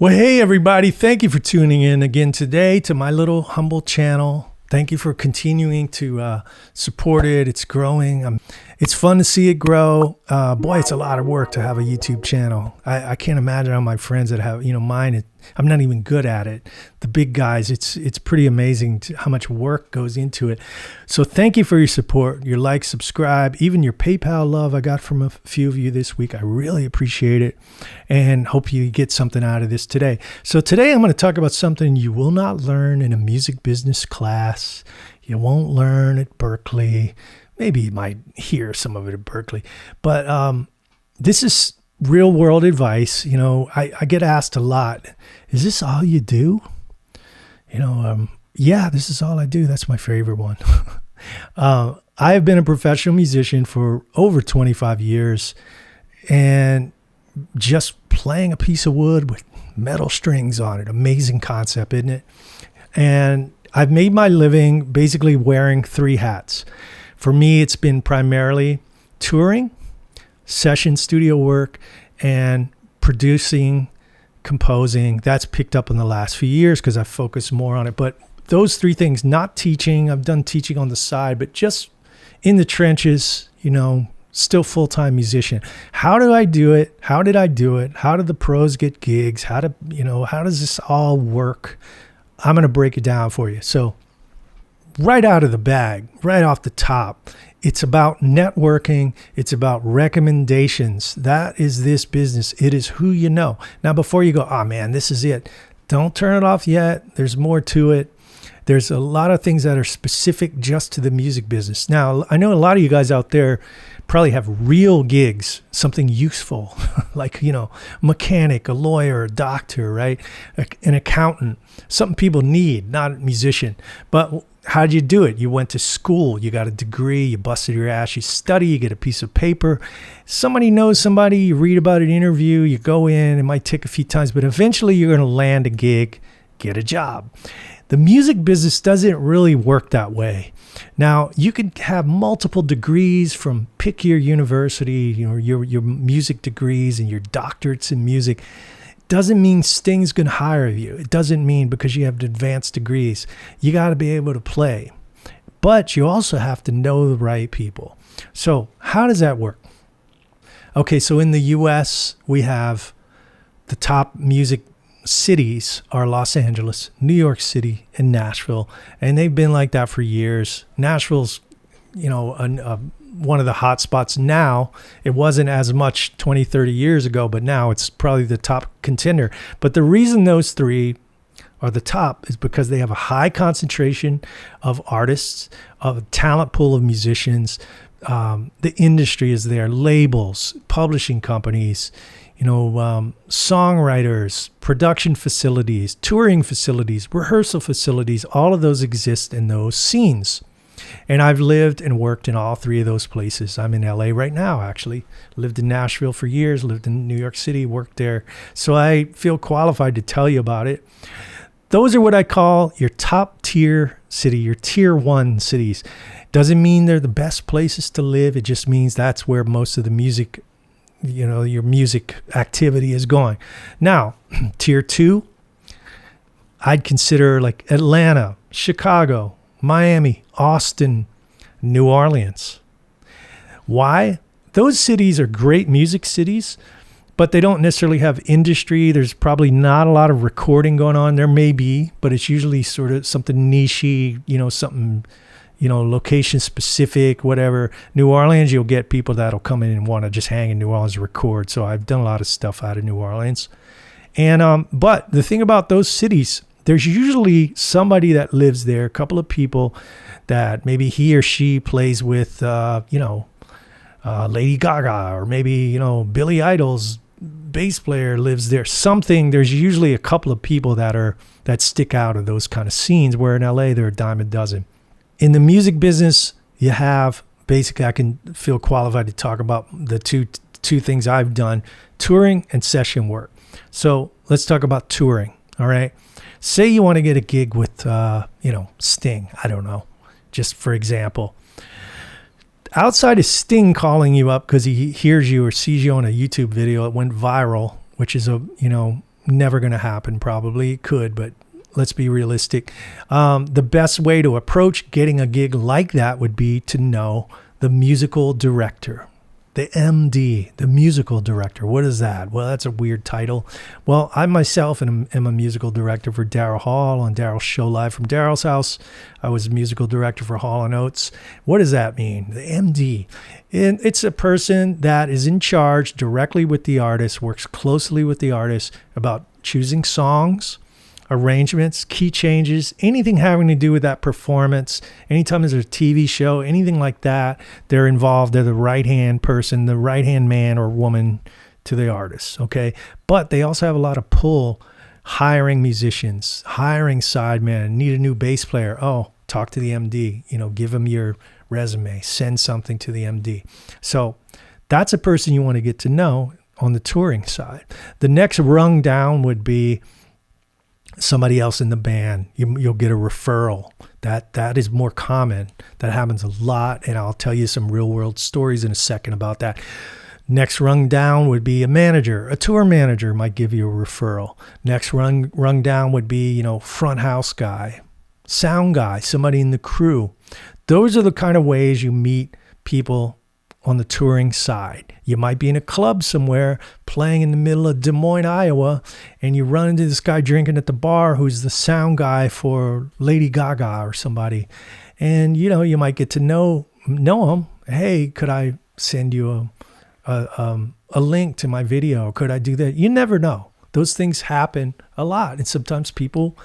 Well, hey, everybody. Thank you for tuning in again today to my little humble channel. Thank you for continuing to support it. It's growing. It's fun to see it grow. Boy, it's a lot of work to have a YouTube channel. I can't imagine how my friends that have, mine, I'm not even good at it. The big guys, it's pretty amazing how much work goes into it. So thank you for your support, your like, subscribe, even your PayPal love I got from a few of you this week. I really appreciate it and hope you get something out of this today. So today I'm going to talk about something you will not learn in a music business class. You won't learn at Berkeley. Maybe you might hear some of it at Berkeley, but this is real world advice. I get asked a lot, is this all you do? Yeah, this is all I do. That's my favorite one. I have been a professional musician for over 25 years and just playing a piece of wood with metal strings on it. Amazing concept, isn't it? And I've made my living basically wearing three hats. For me, it's been primarily touring, session studio work, and producing, composing. That's picked up in the last few years because I've focused more on it. But those three things, not teaching, I've done teaching on the side, but just in the trenches, still full-time musician. How do I do it? How did I do it? How did the pros get gigs? How does this all work? I'm going to break it down for you. So right out of the bag, right off the top, it's about networking. It's about recommendations. That is this business. It is who you know. Now, before you go, oh man, this is it. Don't turn it off yet. There's more to it. There's a lot of things that are specific just to the music business. Now, I know a lot of you guys out there probably have real gigs, something useful, like, mechanic, a lawyer, a doctor, right? An accountant, something people need, not a musician. But how'd you do it? You went to school, you got a degree, you busted your ass, you study, you get a piece of paper. Somebody knows somebody, you read about an interview, you go in, it might take a few times, but eventually you're going to land a gig, get a job. The music business doesn't really work that way. Now, you could have multiple degrees from pick your university, your music degrees and your doctorates in music. Doesn't mean Sting's going to hire you. It doesn't mean because you have advanced degrees. You got to be able to play. But you also have to know the right people. So how does that work? Okay, so in the U.S., we have the top music cities are Los Angeles, New York City, and Nashville. And they've been like that for years. Nashville's, one of the hot spots now. It wasn't as much 20, 30 years ago, but now it's probably the top contender. But the reason those three are the top is because they have a high concentration of artists, of a talent pool of musicians. The industry is there, labels, publishing companies, songwriters, production facilities, touring facilities, rehearsal facilities. All of those exist in those scenes. And I've lived and worked in all three of those places. I'm in LA right now, actually. Lived in Nashville for years, lived in New York City, worked there. So I feel qualified to tell you about it. Those are what I call your top tier city, your tier one cities. Doesn't mean they're the best places to live. It just means that's where most of the music, your music activity is going. Now, tier two, I'd consider like Atlanta, Chicago, Miami, Austin, New Orleans. Why? Those cities are great music cities, but they don't necessarily have industry. There's probably not a lot of recording going on. There may be, but it's usually sort of something niche-y, something, location specific, whatever. New Orleans, you'll get people that'll come in and want to just hang in New Orleans and record. So I've done a lot of stuff out of New Orleans. And but the thing about those cities, there's usually somebody that lives there, a couple of people that maybe he or she plays with, Lady Gaga, or maybe, Billy Idol's bass player lives there. There's usually a couple of people that stick out of those kind of scenes, where in LA there are a dime a dozen. In the music business, you have, basically, I can feel qualified to talk about the two things I've done: touring and session work. So let's talk about touring. All right. Say you want to get a gig with, Sting. I don't know. Just for example. Outside of Sting calling you up because he hears you or sees you on a YouTube video, it went viral, which is never going to happen. Probably it could, but let's be realistic. The best way to approach getting a gig like that would be to know the musical director, the MD, the musical director. What is that? Well, that's a weird title. Well, I myself am a musical director for Daryl Hall on Daryl's show Live from Daryl's House. I was musical director for Hall and Oates. What does that mean? The MD. And it's a person that is in charge directly with the artist, works closely with the artist about choosing songs, arrangements, key changes, anything having to do with that performance. Anytime there's a TV show, anything like that, they're involved. They're the right-hand person, the right-hand man or woman to the artist, okay? But they also have a lot of pull, hiring musicians, hiring sidemen, need a new bass player. Oh, talk to the MD, give them your resume, send something to the MD. So that's a person you want to get to know on the touring side. The next rung down would be somebody else in the band. You'll get a referral. That is more common. That happens a lot, and I'll tell you some real world stories in a second about that. Next rung down would be a manager. A tour manager might give you a referral. Next rung down would be, front house guy, sound guy, somebody in the crew. Those are the kind of ways you meet people on the touring side. You might be in a club somewhere playing in the middle of Des Moines, Iowa, and you run into this guy drinking at the bar who's the sound guy for Lady Gaga or somebody. And, you might get to know him. Hey, could I send you a link to my video? Could I do that? You never know. Those things happen a lot. And sometimes people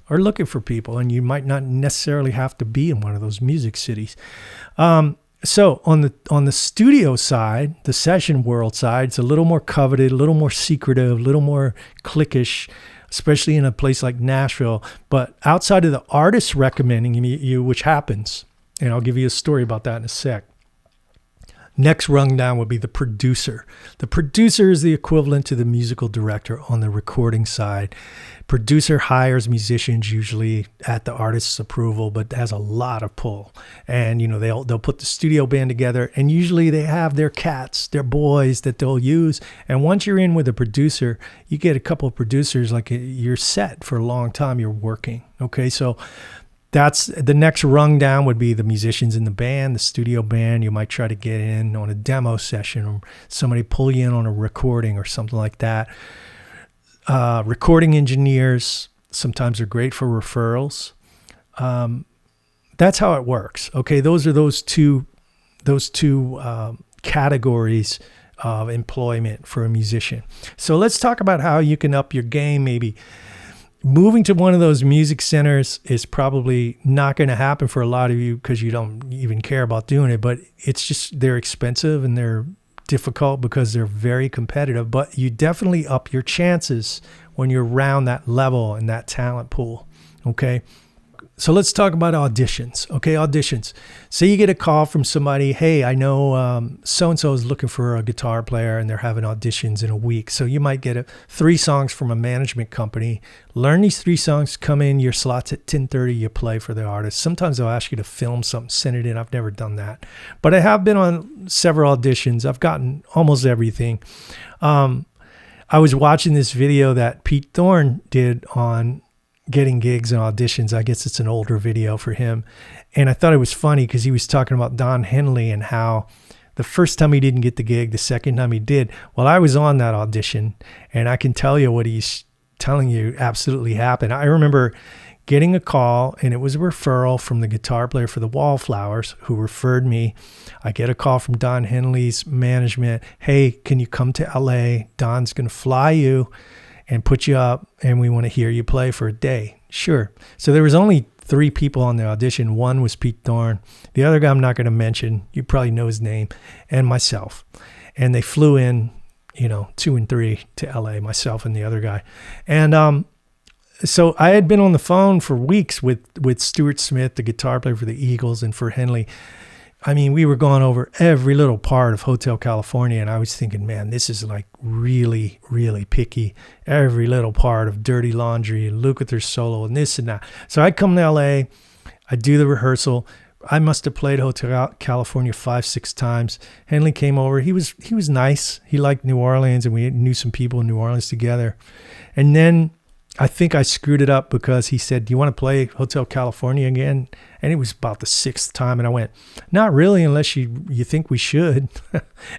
are looking for people, and you might not necessarily have to be in one of those music cities. So on the studio side, the session world side, it's a little more coveted, a little more secretive, a little more cliquish, especially in a place like Nashville. But outside of the artist recommending you, which happens, and I'll give you a story about that in a sec. Next rung down would be the producer. The producer is the equivalent to the musical director on the recording side. Producer hires musicians usually at the artist's approval, but has a lot of pull. And they'll put the studio band together, and usually they have their cats, their boys that they'll use. And once you're in with a producer, you get a couple of producers, like you're set for a long time. You're working. Okay, so that's the next rung down would be the musicians in the band, the studio band. You might try to get in on a demo session, or somebody pull you in on a recording or something like that. Recording engineers sometimes are great for referrals. That's how it works. Okay, those are those two categories of employment for a musician. So let's talk about how you can up your game. Maybe moving to one of those music centers is probably not going to happen for a lot of you because you don't even care about doing it, but it's just they're expensive and they're difficult because they're very competitive. But you definitely up your chances when you're around that level and that talent pool. Okay, so let's talk about auditions. Okay, auditions. Say you get a call from somebody, hey, I know so-and-so is looking for a guitar player and they're having auditions in a week. So you might get 3 songs from a management company. Learn these 3 songs, come in, your slots at 10:30, you play for the artist. Sometimes they'll ask you to film something, send it in. I've never done that. But I have been on several auditions. I've gotten almost everything. I was watching this video that Pete Thorne did on getting gigs and auditions. I guess it's an older video for him. And I thought it was funny because he was talking about Don Henley and how the first time he didn't get the gig, the second time he did. Well, I was on that audition, and I can tell you what he's telling you absolutely happened. I remember getting a call, and it was a referral from the guitar player for the Wallflowers who referred me. I get a call from Don Henley's management. Hey, can you come to LA? Don's going to fly you and put you up, and we want to hear you play for a day. Sure. So there was only 3 people on the audition. One was Pete Thorne. The other guy I'm not going to mention, you probably know his name, and myself. And they flew in 2 and 3 to LA, myself and the other guy. And so I had been on the phone for weeks with Stuart Smith, the guitar player for the Eagles, and for Henley. I mean, we were going over every little part of Hotel California, and I was thinking, man, this is like really, really picky. Every little part of Dirty Laundry and Lukather's solo and this and that. So I'd come to LA, I'd do the rehearsal. I must have played Hotel California 5-6 times. Henley came over. He was nice. He liked New Orleans, and we knew some people in New Orleans together. And then I think I screwed it up because he said, do you want to play Hotel California again? And it was about the 6th time. And I went, not really, unless you think we should.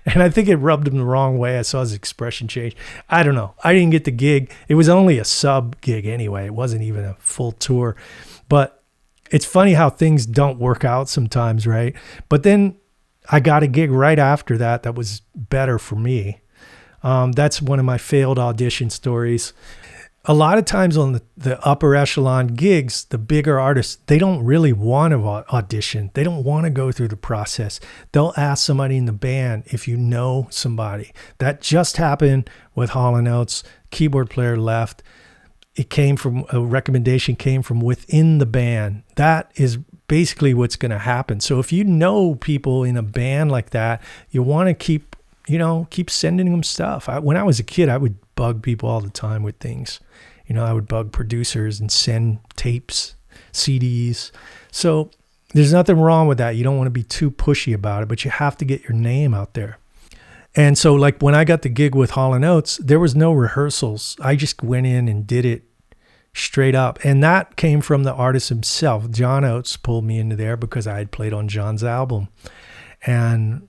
And I think it rubbed him the wrong way. I saw his expression change. I don't know. I didn't get the gig. It was only a sub gig anyway. It wasn't even a full tour. But it's funny how things don't work out sometimes, right? But then I got a gig right after that was better for me. That's one of my failed audition stories. A lot of times on the upper echelon gigs, the bigger artists, they don't really want to audition. They don't want to go through the process. They'll ask somebody in the band if you know somebody. That just happened with Hall & Oates. Keyboard player left. A recommendation came from within the band. That is basically what's going to happen. So if you know people in a band like that, you want to keep sending them stuff. When I was a kid, I would bug people all the time with things. I would bug producers and send tapes, CDs. So there's nothing wrong with that. You don't want to be too pushy about it, but you have to get your name out there. And so like when I got the gig with Hall & Oates, there was no rehearsals. I just went in and did it straight up. And that came from the artist himself. John Oates pulled me into there because I had played on John's album. And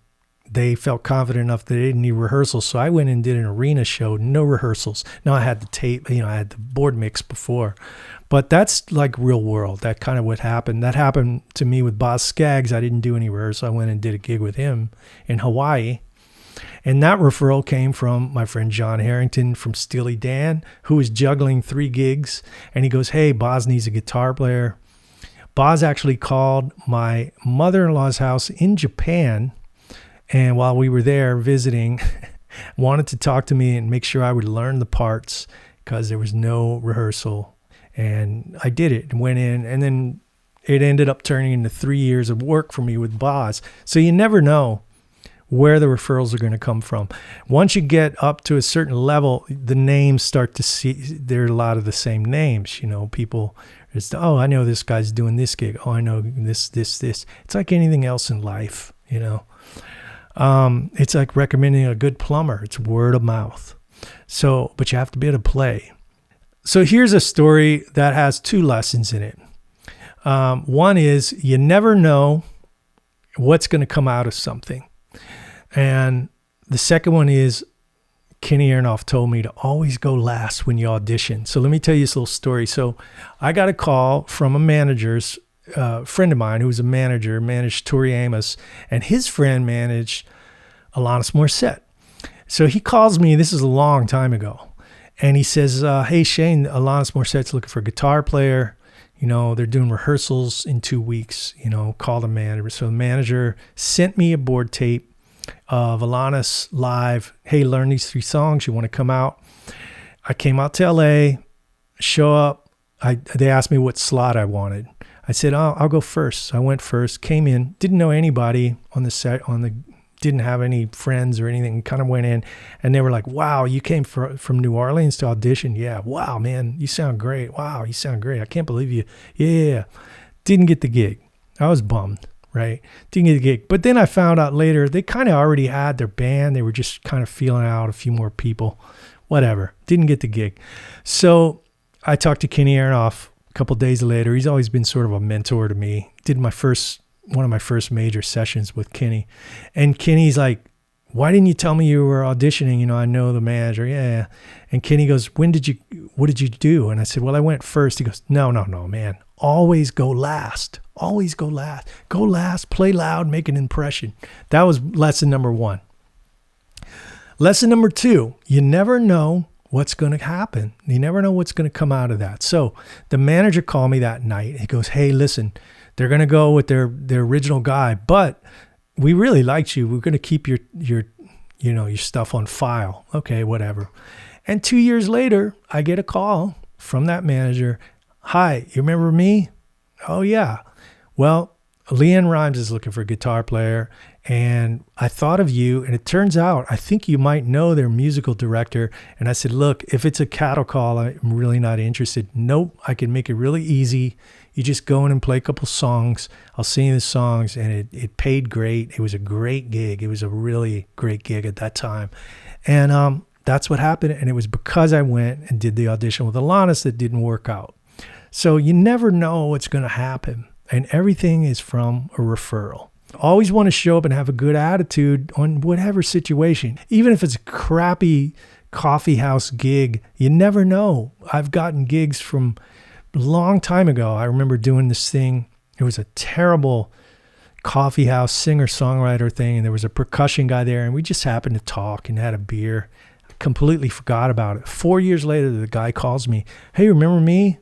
they felt confident enough that they didn't need rehearsals. So I went and did an arena show, no rehearsals. Now I had the tape, I had the board mix before. But that's like real world. That kind of what happened. That happened to me with Boz Scaggs. I didn't do any rehearsal. I went and did a gig with him in Hawaii. And that referral came from my friend John Harrington from Steely Dan, who was juggling 3 gigs. And he goes, hey, Boz needs a guitar player. Boz actually called my mother-in-law's house in Japan. And while we were there visiting, wanted to talk to me and make sure I would learn the parts because there was no rehearsal. And I did it and went in. And then it ended up turning into 3 years of work for me with Boz. So you never know where the referrals are going to come from. Once you get up to a certain level, the names start to see, there are a lot of the same names. People, I know this guy's doing this gig. Oh, I know this. It's like anything else in life, It's like recommending a good plumber. It's word of mouth. So, but you have to be able to play. So here's a story that has 2 lessons in it. One is you never know what's going to come out of something. And the second one is Kenny Aronoff told me to always go last when you audition. So let me tell you this little story. So I got a call from a manager's friend of mine who was a manager, managed Tori Amos, and his friend managed Alanis Morissette. So he calls me, this is a long time ago, and he says, hey, Shane, Alanis Morissette's looking for a guitar player. They're doing rehearsals in 2 weeks, call the manager. So the manager sent me a board tape of Alanis live. Hey, learn these 3 songs. You want to come out? I came out to LA, show up. They asked me what slot I wanted. I said, I'll go first. So I went first, came in, didn't know anybody on the set, didn't have any friends or anything, kind of went in, and they were like, wow, you came from New Orleans to audition? Yeah. Wow, man, you sound great. Wow, you sound great. I can't believe you. Yeah. Didn't get the gig. I was bummed, right? Didn't get the gig. But then I found out later, they kind of already had their band. They were just kind of feeling out a few more people. Whatever. Didn't get the gig. So I talked to Kenny Aronoff a couple days later. He's always been sort of a mentor to me. Did one of my first major sessions with Kenny. And Kenny's like, why didn't you tell me you were auditioning? I know the manager. Yeah. And Kenny goes, what did you do? And I said, well, I went first. He goes, no, man. Always go last. Always go last. Go last, play loud, make an impression. That was lesson number 1. Lesson number 2, you never know what's going to happen. You never know what's going to come out of that. So the manager called me that night. He goes, hey, listen, they're going to go with their original guy, but we really liked you. We're going to keep your your stuff on file. Okay, whatever. And 2 years later, I get a call from that manager. Hi, you remember me? Oh, yeah. Well, Leanne Rhymes is looking for a guitar player, and I thought of you, and it turns out I think you might know their musical director. And I said, look, if it's a cattle call, I'm really not interested. Nope, I can make it really easy. You just go in and play a couple songs. I'll sing you the songs, and it paid great. It was a great gig. It was a really great gig at that time. And that's what happened, and it was because I went and did the audition with Alanis that didn't work out. So you never know what's going to happen, and everything is from a referral. Always want to show up and have a good attitude on whatever situation. Even if it's a crappy coffee house gig, you never know. I've gotten gigs from a long time ago. I remember doing this thing. It was a terrible coffee house singer-songwriter thing, and there was a percussion guy there, and we just happened to talk and had a beer. I completely forgot about it. 4 years later, the guy calls me. Hey, remember me?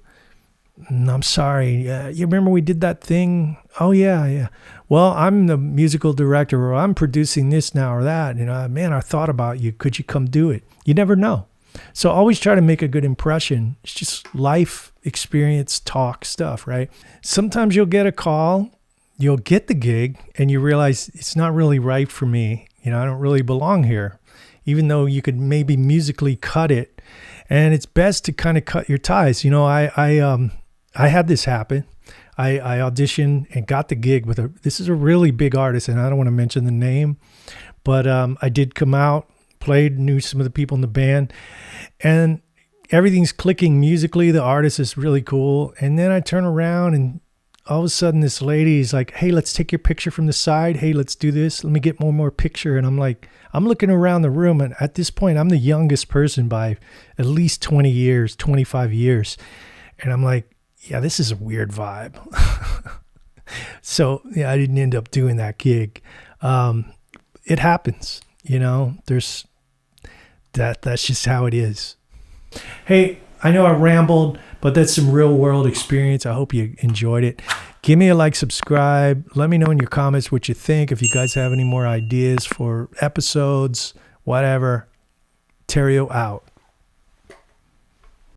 I'm sorry. You remember we did that thing? Oh, yeah. Well, I'm the musical director, or I'm producing this now or that. Man, I thought about you. Could you come do it? You never know. So always try to make a good impression. It's just life experience, talk stuff, right? Sometimes you'll get a call, you'll get the gig, and you realize it's not really right for me. I don't really belong here, even though you could maybe musically cut it. And it's best to kind of cut your ties. I had this happen. I auditioned and got the gig with this is a really big artist, and I don't want to mention the name, but I did come out, knew some of the people in the band, and everything's clicking musically. The artist is really cool. And then I turn around, and all of a sudden this lady is like, hey, let's take your picture from the side. Hey, let's do this. Let me get one more picture. And I'm like, I'm looking around the room, and at this point, I'm the youngest person by at least 20 years, 25 years. And I'm like, yeah, this is a weird vibe. So yeah, I didn't end up doing that gig. It happens, there's that's just how it is. Hey, I know I rambled, but that's some real world experience. I hope you enjoyed it. Give me a like, subscribe. Let me know in your comments what you think. If you guys have any more ideas for episodes, whatever. Terrio out.